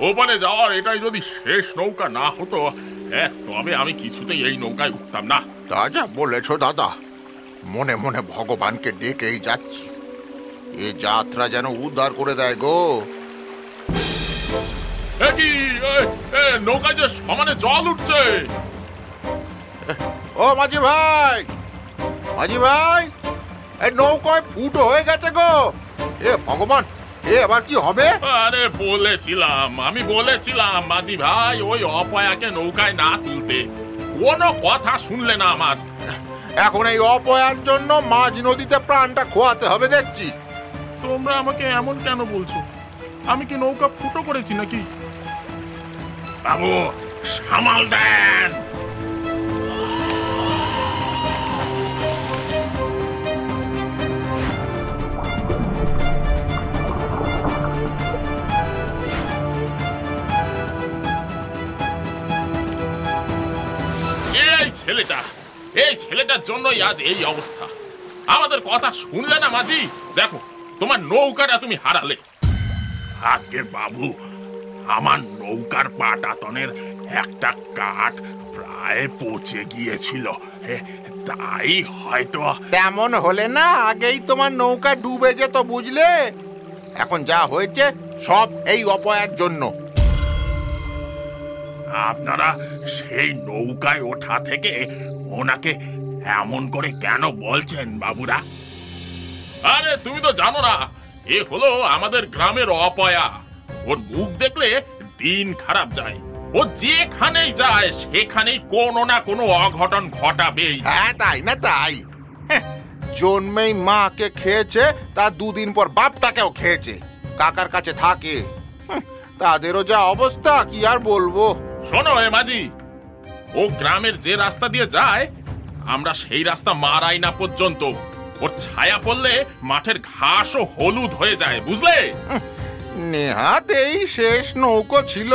ওপারে যাওয়ার এটাই যদি শেষ নৌকা না হতো, তবে আমি কিছুতেই এই নৌকায় উঠতাম না। তা যা বলেছো দাদা, মনে মনে ভগবানকে ডেকেই যাচ্ছি, এ যাত্রা যেন উদ্ধার করে দেয় গো। নৌকায় যে সমানে জল উঠছে। ও মাঝি ভাই, মাঝি ভাই, এই নৌকায় ফুটো হয়ে গেছে গো। এ ভগবান, এ আবার কি হবে? আরে আমি বলেছিলাম মাঝি ভাই, ওই অপয়াকে নৌকায় না তুলতে। কোনো কথা শুনলে না আমার। এখন এই অপয়ার জন্য মাঝ নদীতে প্রাণটা খোয়াতে হবে দেখছি। তোমরা আমাকে এমন কেন বলছো? আমি কি নৌকা ফুটো করেছি নাকি? বাবু, সামাল দেন। এই ছেলেটার জন্যই আজ এই অবস্থা। আমাদের কথা শুনলে না মাঝি। দেখো, তোমার নৌকাটা তুমি হারালে। আগে বাবু, আমার নৌকার পাটাতনের একটা কাঠ প্রায় পচে গিয়েছিল, তাই হয়তো। তেমন হলে না আগেই তোমার নৌকা ডুবে যেত, বুঝলে? এখন যা হয়েছে সব এই অপয়ার জন্য। আপনারা সেই নৌকায় ওঠা থেকে ওনাকে এমন করে কেন বলছেন বাবুরা? আরে তুমি তো জানো না, এ হলো আমাদের গ্রামের অপয়া। ওর মুখ দেখলে দিন খারাপ যায়। ও যেখানেই যায় সেখানেই কোনো না কোনো অঘটন ঘটাবেই। হ্যাঁ, তাই না? তাই জন্মেই মাকে খেয়েছে, তার দুদিন পর বাপটাকেও খেয়েছে। কাকার কাছে থাকে, তাদেরও যা অবস্থা কি আর বলবো। শোনো এ মাঝি, ও গ্রামের যে রাস্তা দিয়ে যায় আমরা সেই রাস্তা মারাই না পর্যন্ত। ওর ছায়া পড়লে মাঠের ঘাসও হলুদ হয়ে যায়, বুঝলে? নেহাত এই শেষ নৌকো ছিল।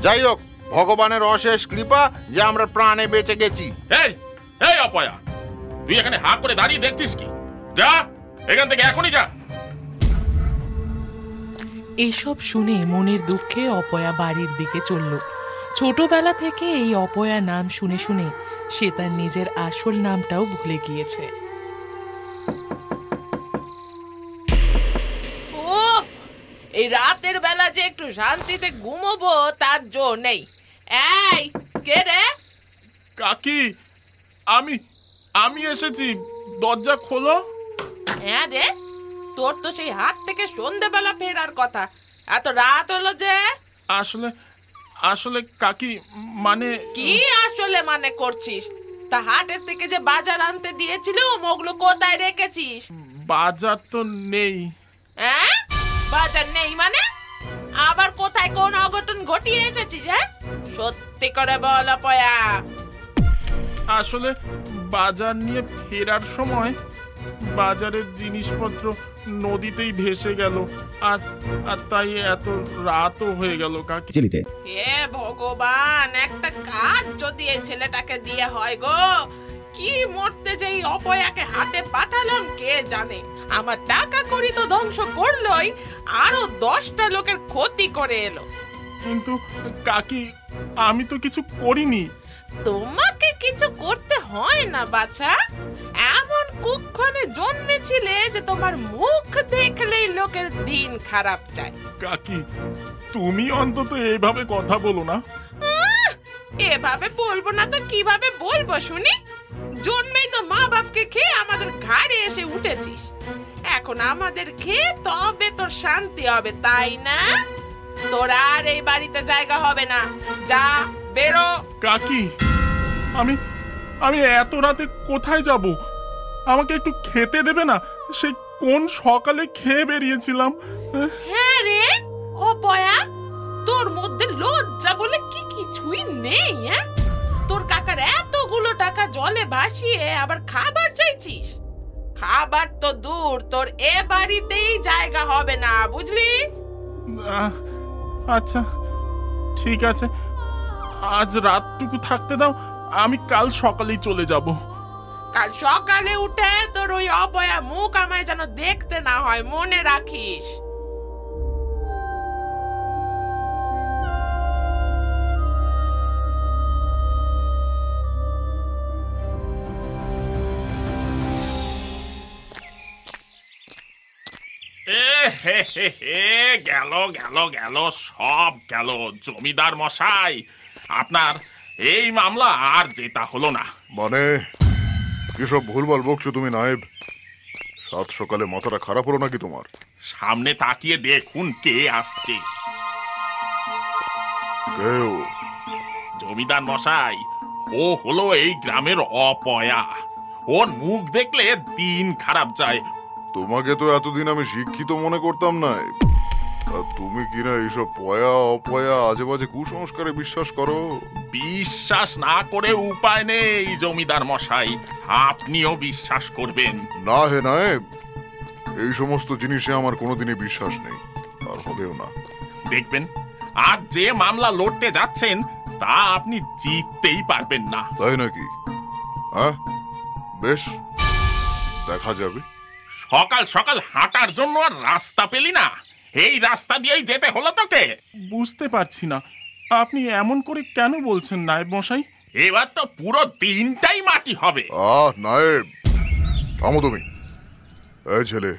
যাই হোক, ভগবানের অশেষ কৃপা যে আমরা প্রাণে বেঁচে গেছি। এই অপয়া, তুই এখানে হা করে দাঁড়িয়ে দেখছিস কি? যা এখান থেকে, এখনই যা। এসব শুনে মনের দুঃখে অপয়া বাড়ির দিকে চলল। ছোটবেলা থেকে এই অপয়া নাম শুনে শুনে সে তার নিজের আসল নামটাও ভুলে গিয়েছে। এই রাতের বেলা যে একটু শান্তিতে ঘুমোবো তার জো নেই। এই কে রে? কাকি, আমি এসেছি, দরজা খোলো। হ্যাঁ রে, তোর তো সেই হাট থেকে সন্ধ্যেবেলা ফেরার কথা, এত রাত হলো যে? আসলে কাকি, মানে কি আসলে মানে করছিস? তা হাটের থেকে যে বাজার আনতে দিয়েছিল ওগুলো কোথায় রেখেছিস? বাজার তো নেই। হ্যাঁ, বাজার নেই মানে? আবার কোথায় কোন অঘটন ঘটিয়ে এসেছিস? হ্যাঁ, সত্যি করে বল অপয়া। আসলে বাজার নিয়ে ফেরার সময় বাজারের জিনিসপত্র নদীতেই ভেসে গেল, আর তাই এত রাতও হয়ে গেল কাকি। হে ভগবান, একটা কাজ যদি এই ছেলেটাকে দিয়ে হয় গো। কি মরতে যে এই অপয়াকে হাতে পাঠালাম কে জানে। আমার টাকা করি তো ধ্বংস করলোই, আরো 10টা লোকের ক্ষতি করে এলো। কিন্তু কাকি, আমি তো কিছু করিনি। তোমাকে কিছু করতে হয় না বাছা। এমন কুক্ষণে জন্মেছিলে যে তোমার মুখ দেখলেই লোকের দিন খারাপ যায়। কাকি, তুমি অন্তত এইভাবে কথা বলো না। এভাবে বলবো না তো কিভাবে বলবো শুনি? জন্মেই তো মা বাপকে খেয়ে আমাদের ঘাড়ে এসে উঠেছিস। এখন আমাদের খেয়ে তবে তোর শান্তি হবে, তাই না? তোর আর এই বাড়িতে জায়গা হবে না, যা বেরো। কাকি, আমি এত রাতে কোথায় যাব? আমাকে একটু খেতে দেবে না? সে কোন সকালে খেয়ে বেরিয়েছিলাম। হ্যাঁ রে অপয়া, তোর মধ্যে লজ্জা বলে কি কিছুই নেই? হ্যাঁ, তোর কাকার এতগুলো টাকা জলে ভাসিয়ে আবার খাবার চাইছিস? খাবার তো দূর, তোর এ বাড়িতেই জায়গা হবে না, বুঝলি? আচ্ছা ঠিক আছে, আজ রাতটুকু থাকতে দাও, আমি কাল সকালেই চলে যাব। কাল সকালে উঠে তোর ওই অপয়া মুখ আমায় যেন দেখতে না হয়, মনে রাখিস। গেল গেল গেল, সব গেল। জমিদার মশাই, আপনার এই মামলা আর জেতা হলো না। মানে এসব ভুলভাল বকছো তুমি নায়েব? সাত সকালে মাথাটা খারাপ হলো নাকি তোমার? সামনে তাকিয়ে দেখুন কে আসছে। কেউ? জমিদার মশাই, ও হলো এই গ্রামের অপয়া। ওর মুখ দেখলে দিন খারাপ যায়। তোমাকে তো এতদিন আমি শিক্ষিত মনে করতাম না, আর তুমি কিনা এইসব পয়া অপয়া আজে বাজে কুসংস্কারে বিশ্বাস করো। বিশ্বাস না করে উপায় নেই জমিদার মশাই, আপনিও বিশ্বাস করবেন না হে নায়েব, এই সমস্ত জিনিসে আমার কোনোদিনই বিশ্বাস নেই, আর হবেও না। দেখবেন, আর যে মামলা লড়তে যাচ্ছেন তা আপনি জিততেই পারবেন না। তাই নাকি? হ্যাঁ, বেশ, দেখা যাবে। সকাল সকাল হাঁটার জন্য আর রাস্তা পেলি না? এই রাস্তা দিয়েই যেতে হলো তোকে? বুঝতে পারছি না আপনি এমন করে কেন বলছেন নায়েব মশাই। এবার তো পুরো দিনটাই মাটি হবে। নায়েব, থামো তুমি। এই ছেলে,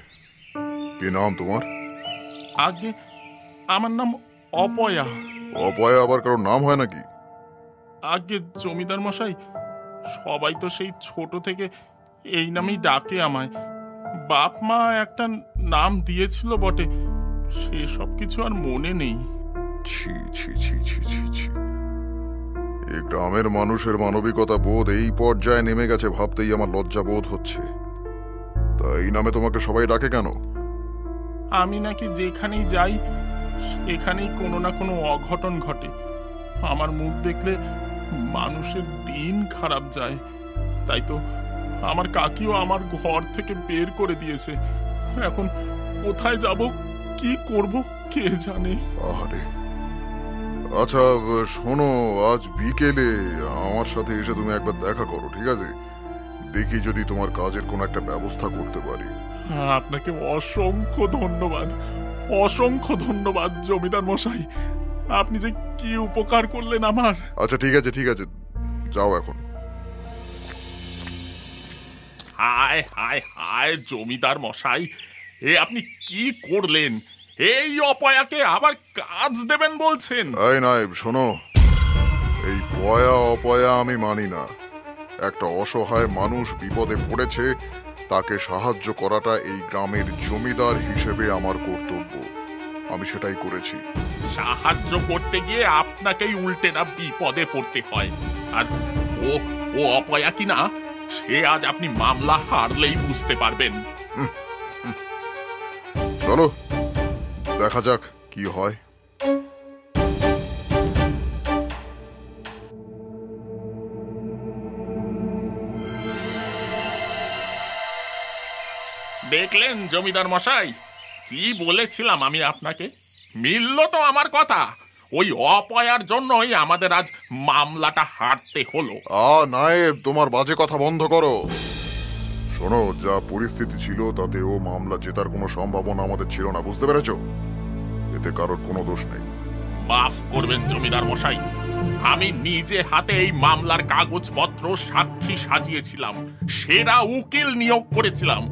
কি নাম তোমার? আগে আমার নাম অপয়া। অপয়া আবার কারোর নাম হয় নাকি? আগে জমিদার মশাই, সবাই তো সেই ছোট থেকে এই নামেই ডাকে আমায়। বাপ মা একটা নাম দিয়েছিল বটে, সেসব কিছু আর মনে নেই। ছি ছি ছি ছি ছি ছি, এই গ্রামের মানুষের মানবিকতা বোধ এই পর্যায়ে নেমে গেছে ভাবতেই আমার লজ্জা বোধ হচ্ছে। তা এই নামে তোমাকে সবাই ডাকে কেন? আমি নাকি যেখানেই যাই সেখানেই কোনো না কোনো অঘটন ঘটে। আমার মুখ দেখলে মানুষের দিন খারাপ যায়। তাই তো আমার কাকিও আমার ঘর থেকে বের করে দিয়েছে। এখন কোথায় যাব, কি করব, কে জানে। আহারে, আচ্ছা শোনো, আজ বিকেলে আমার সাথে এসে তুমি একবার দেখা করো, ঠিক আছে? দেখি যদি তোমার কাজের কোনো একটা ব্যবস্থা করতে পারি। আপনাকে অসংখ্য ধন্যবাদ, অসংখ্য ধন্যবাদ জমিদার মশাই। আপনি যে কি উপকার করলেন আমার। আচ্ছা ঠিক আছে ঠিক আছে, যাও এখন। হায় হায় হায় জমিদার মশাই, এ আপনি কি করলেন? এই অপয়াকে আবার কাজ দেবেন বলছেন? এই নায়েব শোনো, এই পয়া অপয়া আমি মানি না। একটা অসহায় মানুষ বিপদে পড়েছে, তাকে সাহায্য করাটা এই গ্রামের জমিদার হিসেবে আমার কর্তব্য। আমি সেটাই করেছি। সাহায্য করতে গিয়ে আপনাকেই উল্টে না বিপদে পড়তে হয়। আর ও ও অপয়া কিনা সে আজ আপনি মামলা হারলেই বুঝতে পারবেন। চলো দেখা যাক কি হয়। দেখলেন জমিদার মশাই, কি বলেছিলাম আমি আপনাকে? মিলল তো আমার কথা। ওই অপয়ার জন্যই আমাদের আজ মামলাটা হারতে হলো। নায়েব, তোমার বাজে কথা বন্ধ করো। শোনো, যা পরিস্থিতি ছিল তাতে ও মামলা জেতার কোনো সম্ভাবনা আমাদের ছিল না, বুঝতে পেরেছো? এতে কারোর কোনো দোষ নেই। মাফ করবেন জমিদার মশাই, আমি নিজে হাতে এই মামলার কাগজপত্র সাক্ষী সাজিয়েছিলাম, সেরা উকিল নিয়োগ করেছিলাম।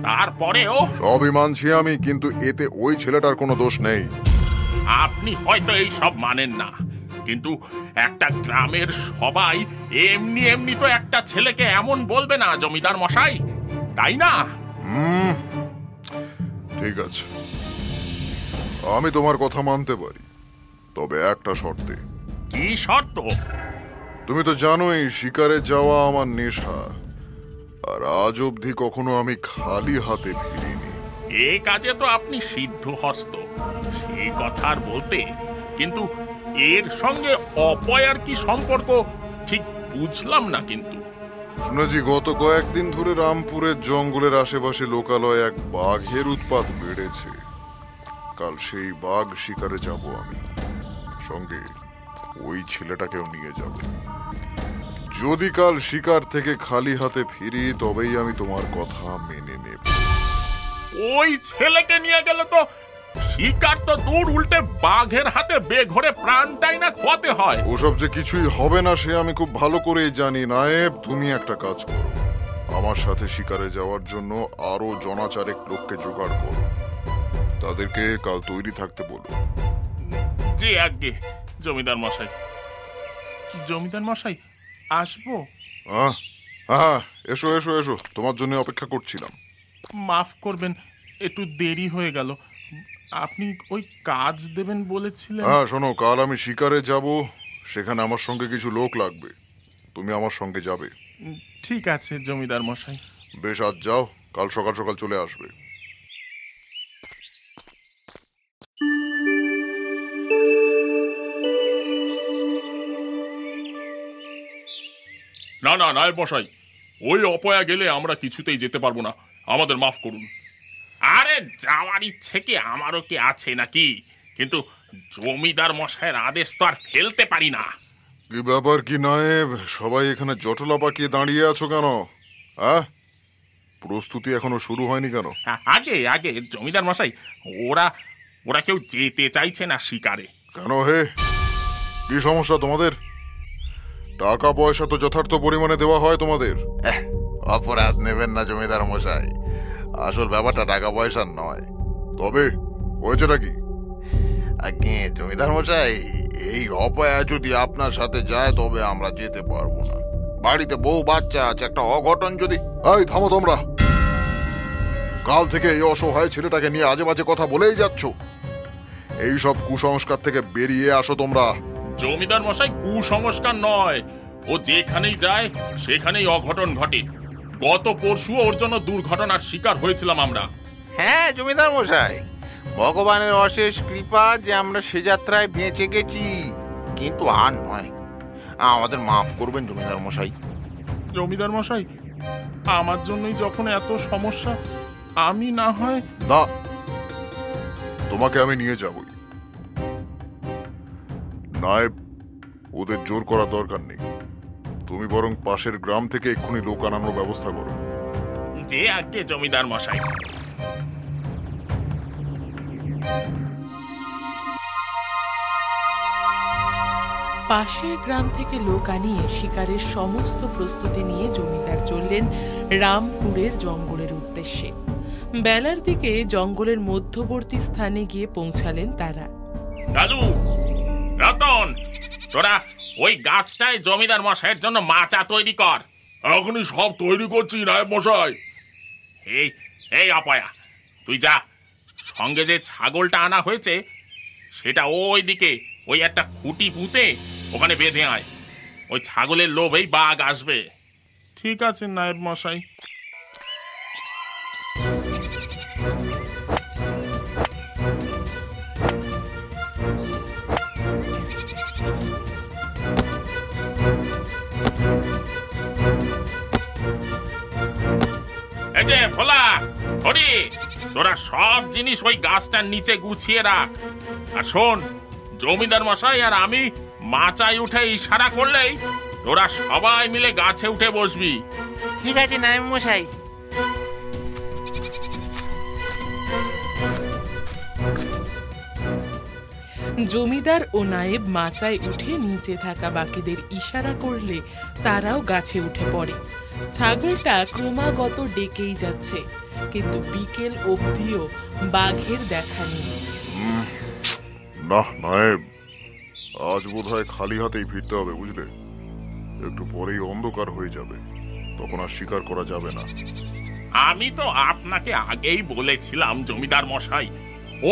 তারপরেও সবই মানছি আমি, কিন্তু এতে ওই ছেলেটার কোনো দোষ নেই। আপনি হয়তো এই সব মানেন না, কিন্তু একটা গ্রামের সবাই এমনি এমনি তো একটা ছেলেকে এমন বলবে না জমিদার মশাই, তাই না? ঠিক আছে, আমি তোমার কথা মানতে পারি, তবে একটা শর্তে। কি শর্ত? তুমি তো জানোই শিকারে যাওয়া আমার নেশা, আর আজ অবধি কখনো আমি খালি হাতে ফিরিনি। এই কাজে তো আপনি সিদ্ধহস্ত, সেই কথা আর বলতে, কিন্তু এর সঙ্গে অপয়ার কি সম্পর্ক ঠিক বুঝলাম না। কিন্তু শুনেছি গত কয়েকদিন ধরে রামপুরের জঙ্গলের আশেপাশে লোকালয়ে এক বাঘের উৎপাত বেড়েছে। কাল সেই বাঘ শিকারে যাব আমি, সঙ্গে ওই ছেলেটাকেও নিয়ে যাব। যদি কাল শিকার থেকে খালি হাতে ফিরি তবেই আমি তোমার কথা মেনে নেব। ওই ছেলেকে নিয়ে গেলে তো শিকার তো দূর, উল্টে বাঘের হাতে বেঘরে প্রাণটাই না খোয়াতে হয়। ওসব যে কিছুই হবে না সে আমি খুব ভালো করেই জানি। নায়েব, তুমি একটা কাজ করো, আমার সাথে শিকারে যাওয়ার জন্য আরো জনাচারেক লোককে জোগাড় করো, তাদেরকে কাল তৈরি থাকতে বলো। জি আজ্ঞে জমিদার মশাই। জমিদার মশাই, আসবো? হ্যাঁ, এসো এসো এসো, তোমার জন্য অপেক্ষা করছিলাম। মাফ করবেন, একটু দেরি হয়ে গেল। আপনি ওই কাজ দেবেন বলেছিলেন। হ্যাঁ শোনো, কাল আমি শিকারে যাব, সেখানে আমার সঙ্গে কিছু লোক লাগবে, তুমি আমার সঙ্গে যাবে। ঠিক আছে জমিদার মশাই। বেশ, আজ যাও, কাল সকাল সকাল চলে আসবে। না না নায়ব মশাই, ওই অপয়া গেলে আমরা কিছুতেই যেতে পারবো না, আমাদের মাফ করুন। আরে যাওয়ার ইচ্ছে কি আমারও কি আছে নাকি, কিন্তু জমিদার মশাইয়ের আদেশ তো আর ফেলতে পারি না। কি ব্যাপার কি নায়েব, সবাই এখানে জটলা পাকিয়ে দাঁড়িয়ে আছো কেন? হ্যাঁ, প্রস্তুতি এখনো শুরু হয়নি কেন? আগে আগে জমিদার মশাই, ওরা ওরা কেউ যেতে চাইছে না শিকারে। কেন হে, কি সমস্যা তোমাদের? টাকা পয়সা তো যথার্থ পরিমাণে দেওয়া হয় তোমাদের। অপরাধ নেবেন না জমিদার মশাই, আসল ব্যাপারটা টাকা পয়সার নয়। তবে হয়েছেটা কি? আগে জমিদার মশাই, এই অপয়া যদি আপনার সাথে যায় তবে আমরা যেতে পারবো না। বাড়িতে বউ বাচ্চা আছে, একটা অঘটন যদি। এই থামো তোমরা, কাল থেকে এই অসহায় ছেলেটাকে নিয়ে আজে বাজে কথা বলেই যাচ্ছ। এই সব কুসংস্কার থেকে বেরিয়ে আসো তোমরা। জমিদার মশাই, কুসংস্কার নয়, ও যেখানেই যায় সেখানেই অঘটন ঘটে। গত পরশু ওর জন্য দুর্ঘটনার শিকার হয়েছিলাম আমরা। হ্যাঁ জমিদার মশাই, ভগবানের অশেষ কৃপা যে আমরা সে যাত্রায় বেঁচে গেছি, কিন্তু আর নয়, আমাদের মাফ করবেন জমিদার মশাই। জমিদার মশাই, আমার জন্যই যখন এত সমস্যা, আমি না হয়। না, তোমাকে আমি নিয়ে যাবই। নায়েব, ওদের জোর করার দরকার নেই, তুমি বরং পাশের গ্রাম থেকে এক্ষুনি লোক আনানোর ব্যবস্থা করো। যে আগে জমিদার মশাই। পাশের গ্রাম থেকে লোক আনিয়ে শিকারের সমস্ত প্রস্তুতি নিয়ে জমিদার চললেন রামপুরের জঙ্গলের উদ্দেশ্যে। বেলার দিকে জঙ্গলের মধ্যবর্তী স্থানে গিয়ে পৌঁছালেন তারা। কালু, রতন, তোরা ওই গাছটায় জমিদার মশাইয়ের জন্য মাচা তৈরি কর। এখনই সব তৈরি করছি নায়েব মশাই। এই এই অপয়া, তুই যা, সঙ্গে যে ছাগলটা আনা হয়েছে সেটা ওই দিকে ওই একটা খুঁটি পুঁতে ওখানে বেঁধে আয়। ওই ছাগলের লোভেই বাঘ আসবে। ঠিক আছে নায়েব মশাই। এই যে ভোলা, হরি, তোরা সব জিনিস ওই গাছটার নিচে গুছিয়ে রাখ। আর শোন, জমিদার মশাই আর আমি মাচায় উঠে ইশারা করলেই তোরা সবাই মিলে গাছে উঠে বসবি। ঠিক আছে নায়েব মশাই। জমিদার ও নায়েব মাচায় উঠে নিচে থাকা বাকিদের ইশারা করলে তারাও গাছে উঠে পড়ে। ছাগলটা ক্রমাগত ডেকেই যাচ্ছে, কিন্তু বিকেল অবধিও বাঘের দেখা নেই। না নায়েব, আজ বোধহয় খালি হাতেই ফিরতে হবে, বুঝলে? একটু পরেই অন্ধকার হয়ে যাবে, তখন আর শিকার করা যাবে না। আমি তো আপনাকে আগেই বলেছিলাম জমিদার মশাই,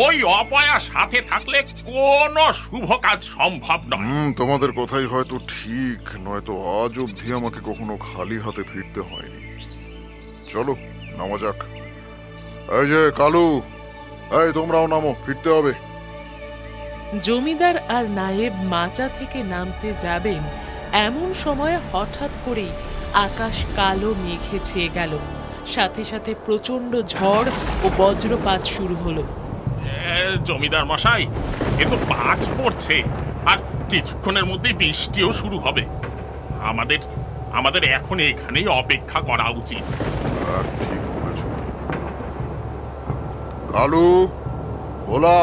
ওই অপয়া সাথে থাকলে কোনো শুভ কাজ সম্ভব নয়। তোমাদের কথাই হয়তো ঠিক, নয়তো আজ অবধি আমাকে কখনো খালি হাতে ফিরতে হয়নি। চলো নামা যাক। এই যে কালু, এই তোমরাও নামো, ফিরতে হবে। জমিদার আর নায়েব মাচা থেকে নামতে যাবেন, এমন সময় হঠাৎ করেই আকাশ কালো মেঘে ছেয়ে গেল। সাথে সাথে প্রচন্ড ঝড় ও বজ্রপাত শুরু হলো। জমিদার মশাই, এ তো বাজ পড়ছে, আর কিছুক্ষণের মধ্যেই বৃষ্টিও শুরু হবে। আমাদের এখন এখানেই অপেক্ষা করা উচিত। ঠিক বলেছ। কালু, ভোলা,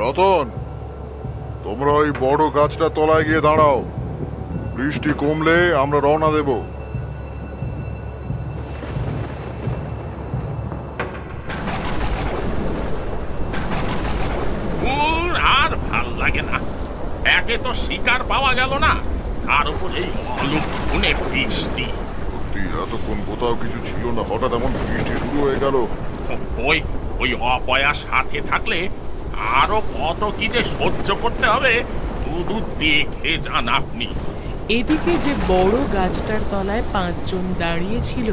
রতন, তোমরা ওই বড় গাছটা তলায় গিয়ে দাঁড়াও। বৃষ্টি কমলে আমরা রওনা দেব। আর ভাল লাগে না। একে তো শিকার পাওয়া গেল না, তার উপর এই অলক্ষণে বৃষ্টি। এতক্ষণ কোথাও কিছু ছিল না, হঠাৎ এমন বৃষ্টি শুরু হয়ে গেল। ওই ওই অপয়ার সাথে থাকলে আরো কত কি যে সহ্য করতে হবে, শুধু দেখে যান আপনি। এদিকে যে বড় গাছটার তলায় 5 জন দাঁড়িয়ে ছিল,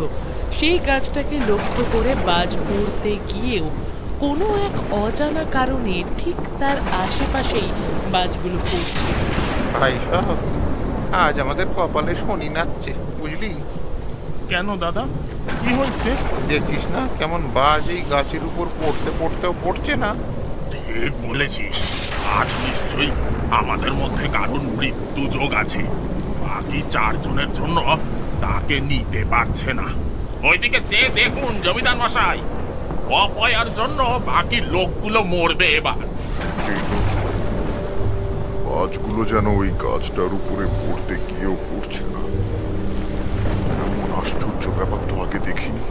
সেই গাছটাকে লক্ষ্য করে বাজ পড়তে গিয়েও কোনো এক অজানা কারণে ঠিক তার আশেপাশেই বাজগুলো পড়ছে। ভাই সাহেব, আজ আমাদের কপালে শনি নাচছে, বুঝলি? কেন দাদা, কি হয়েছে? দেখছিস না কেমন বাজ এই গাছের উপর পড়তে পড়তেও পড়ছে না? ঠিক বলেছিস, আজ নিশ্চয়ই আমাদের মধ্যে কারণ মৃত্যু যোগ আছে। বাকি 4 জনের জন্য তাকে নিতে পারছে না। ওইদিকে চেয়ে দেখুন জমিদার মশাই, অপয়ার জন্য বাকি লোকগুলো মরবে এবার। এই তো, গাছগুলো যেন ওই গাছটার উপরে পড়তে গিয়েও পড়ছে না। এমন আশ্চর্য ব্যাপার তো আগে দেখিনি।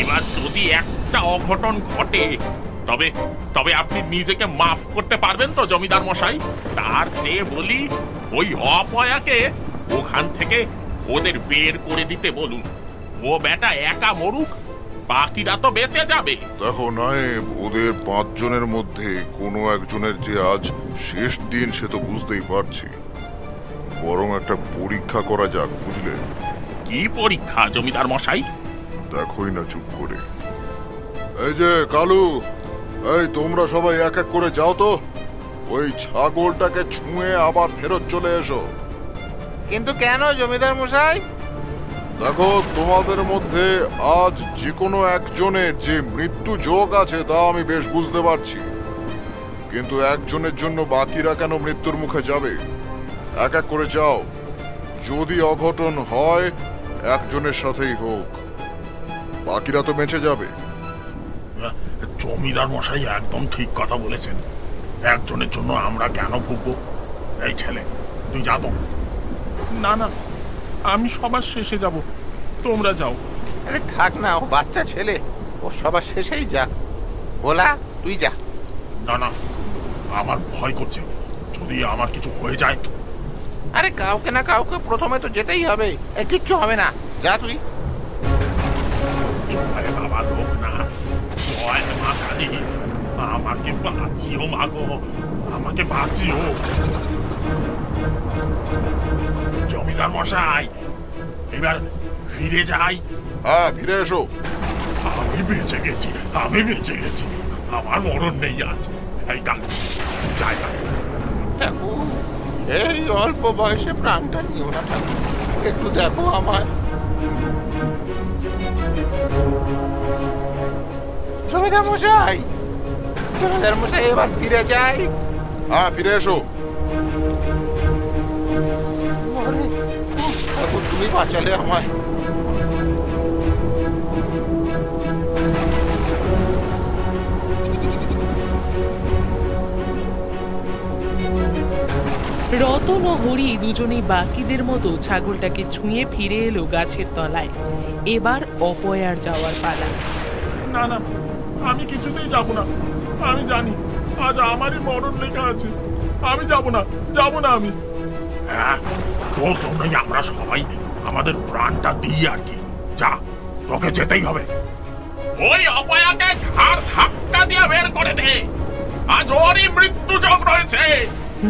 এবার যদি একটা অঘটন ঘটে, তবে তবে আপনি নিজেকে মাফ করতে পারবেন তো জমিদার মশাই? তার চেয়ে বলি, ওই অপয়াকে ওখান থেকে ওদের বের করে দিতে বলুন। ও বেটা একা মরুক, বাকিরা তো বেঁচে যাবে। দেখো নায়েব, ওদের 5 জনের মধ্যে কোনো একজনের যে আজ শেষ দিন সে তো বুঝতেই পারছি। বরং একটা পরীক্ষা করা যাক, বুঝলে? কি পরীক্ষা জমিদার মশাই? দেখোই না চুপ করে। এই যে কালু, এই তোমরা সবাই এক এক করে যাও তো, ওই ছাগলটাকে ছুঁয়ে আবার ফেরত চলে এসো। কিন্তু কেন জমিদার মশাই? দেখো, তোমাদের মধ্যে আজ যে কোনো একজনের যে মৃত্যু যোগ আছে তা আমি বেশ বুঝতে পারছি, কিন্তু একজনের জন্য বাকিরা কেন মৃত্যুর মুখে যাবে? এক এক করে যাও, যদি অঘটন হয় একজনের সাথেই হোক, বাকিরা তো বেঁচে যাবে। জমিদার মশাই একদম ঠিক কথা বলেছেন। একজনের জন্য আমরা কেন ভুগবো? এই ছেলে, তুই যা তো। না না, আমি সবার শেষে যাব, তোমরা যাও। আরে থাক না, ও বাচ্চা ছেলে, ও সবার শেষেই যা। ভোলা, তুই যা। না না, আমার ভয় করছে, যদি আমার কিছু হয়ে যায়। আরে কাউকে না কাউকে প্রথমে তো যেতেই হবে, কিচ্ছু হবে না, যা তুই। জয় বাবা লোকনাথ, জয় মা কালী, আমাকে বাঁচিও মা গো, আমাকে বাঁচিও। জমিদার মশাই, এবার ফিরে যাই। হ্যাঁ, ফিরে এসো। আমি বেঁচে গেছি, আমি বেঁচে গেছি, আমার মরণ নেই আজ। এই কাল যাই না। ঠাকুর, এই অল্প বয়সে প্রাণটা নিও না ঠাকুর, একটু দেখো আমায়। জমিদার মশাই, জমিদার মশাই, এবার ফিরে যাই। হ্যাঁ, ফিরে এসো। ওরে, ঠাকুর তুমি বাঁচালে আমায়। রতন ও হরি দুজনেই বাকিদের মতো ছাগলটাকে ছুঁয়ে ফিরে এলো গাছের তলায়। এবার অপয়ার যাওয়ার পালা। না না, আমি কিছুতেই যাব না। আমি জানি আজ আমারই মরণ লেখা আছে। আমি যাব না, যাব না আমি। হ্যাঁ, তোর জন্যই আমরা সবাই আমাদের প্রাণটা দিই আর কি। যা, তোকে যেতেই হবে। ওই অপয়াকে ঘাড় ধাক্কা দিয়ে বের করে দে, আজ ওরই মৃত্যু যোগ রয়েছে।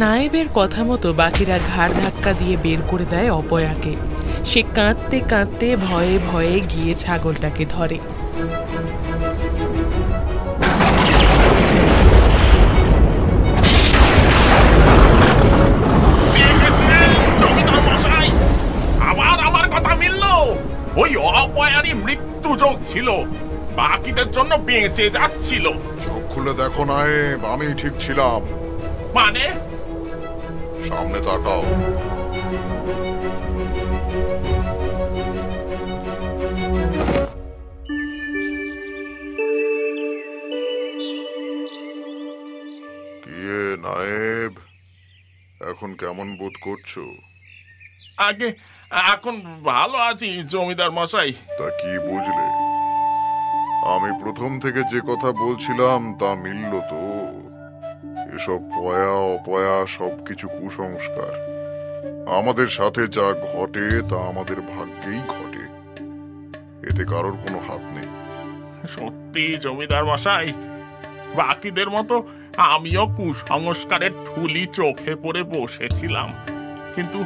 নায়েবের কথা মতো বাকিরা ঘাড় ধাক্কা দিয়ে বের করে দেয় অপয়াকে। সে কাঁদতে কাঁদতে ভয়ে ভয়ে গিয়ে ছাগলটাকে ধরে। জমিদার মশাই, আবার আমার কথা মিলল। ওই অপয়ারই মৃত্যু যোগ ছিল, বাকিদের জন্য বেঁচে যাচ্ছিল। চোখ খুলে দেখো নায়েব, আমি ঠিক ছিলাম। মানে? সামনে তাকাও। কি নায়েব, এখন কেমন বোধ করছো? আগে এখন ভালো আছি জমিদার মশাই। তা কি বুঝলে? আমি প্রথম থেকে যে কথা বলছিলাম তা মিলল তো? এসব পয়া অপয়া সবকিছু কুসংস্কার। আমাদের সাথে যা ঘটে তা আমাদের ভাগ্যেই ঘটে, এতে কারোর কোনো হাত নেই। সত্যি জমিদার মশাই, বাকিদের মতো আমিও কুসংস্কারের ঠুলি চোখে পড়ে বসেছিলাম, কিন্তু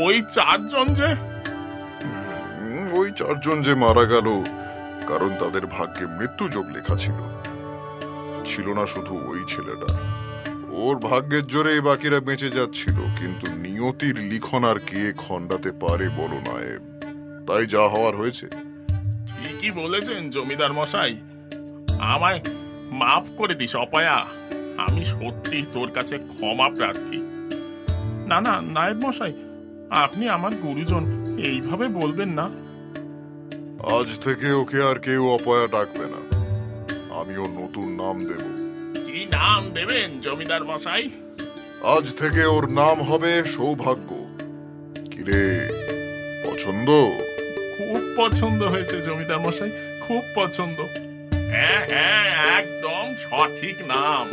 ওই চারজন যে ওই চারজন যে মারা গেল কারণ তাদের ভাগ্যে মৃত্যুযোগ লেখা ছিল। ছিল না শুধু ওই ছেলেটা, ওর ভাগ্যের জোরে বাকিরা বেঁচে যাচ্ছিল, কিন্তু নিয়তির লিখন আর কে খণ্ডাতে পারে বলো নায়েব? তাই যা হওয়ার হয়েছে। ঠিকই বলেছেন জমিদার মশাই, আমায় মাফ করে দিস অপয়া। আমি সত্যি তোর কাছে ক্ষমা প্রার্থী। না না নায়েব মশাই, আপনি আমার গুরুজন, এইভাবে বলবেন না। আজ থেকে ওকে আর কেউ অপয়া ডাকবে না, আমিও নতুন নাম দেব। কি নাম দেবেন জমিদার মশাই? আজ থেকে ওর নাম হবে সৌভাগ্য। কিরে, পছন্দ? খুব পছন্দ হয়েছে জমিদার মশাই, খুব পছন্দ। হ্যাঁ হ্যাঁ, একদম সঠিক নাম।